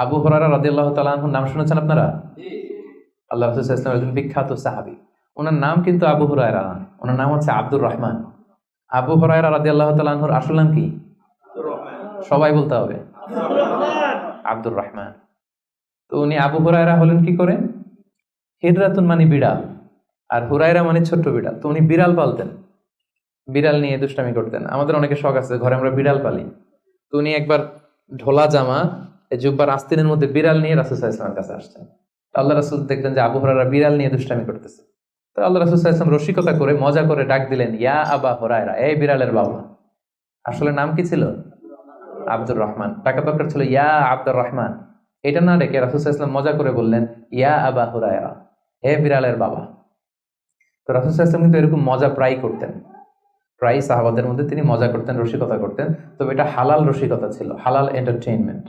আবু হুরায়রা রাদিয়াল্লাহু তাআলা আনহুর নাম শুনেছেন আপনারা? আল্লাহ রাসূল সাল্লাল্লাহু আলাইহি ওয়াসাল্লাম একজন বিখ্যাত সাহাবী। ওনার নাম কিন্তু আবু হুরায়রা না, ওনার নাম হচ্ছে আব্দুর রহমান। আবু হুরায়রা রাদিয়াল্লাহু তাআলা আনহুর আসল নাম কি? সবাই বলতে হবে, আব্দুর রহমান। তো উনি আবু হুরায়রা হলেন কি করে? হিজরাতুন মানে বিড়াল, আর হুরায়রা মানে ছোট্ট বিড়াল। তো উনি বিড়াল পালতেন, বিড়াল নিয়ে দুষ্টামি করতেন। আমাদের অনেকে শখ আছে, ঘরে আমরা বিড়াল পালি। তো উনি একবার ঢোলা জামা, এই জুব্বার আস্তিনের মধ্যে বিড়াল নিয়ে রাসূল সাল্লাল্লাহু আলাইহি ওয়াসাল্লামের কাছে আসছেন। তো আল্লাহ রাসূল দেখলেন যে আবু হুরায়রা বিড়াল নিয়ে দুষ্টামি করতেছে। তো আল্লাহ রাসূল সাল্লাল্লাহু আলাইহি ওয়াসাল্লাম রসিকতা করে মজা করে ডাক দিলেন, ইয়া আবা হুরায়রা, এই বিড়ালের বাবা। আসলে নাম কি ছিল? আব্দুর রহমান। টাকা দরকার ছিল ইয়া আব্দুর রহমান। এটা না ডেকে রাসূল সাল্লাল্লাহু আলাইহি ওয়াসাল্লাম মজা করে বললেন, ইয়া আবা হুরায়রা, হে বিড়ালের বাবা। তো রাসূল সাল্লাল্লাহু আলাইহি ওয়াসাল্লাম কিন্তু এরকম মজা প্রায় করতেন, প্রায় সাহাবাদের মধ্যে তিনি মজা করতেন, রসিকতা করতেন। তবে এটা হালাল রসিকতা ছিল, হালাল এন্টারটেইনমেন্ট।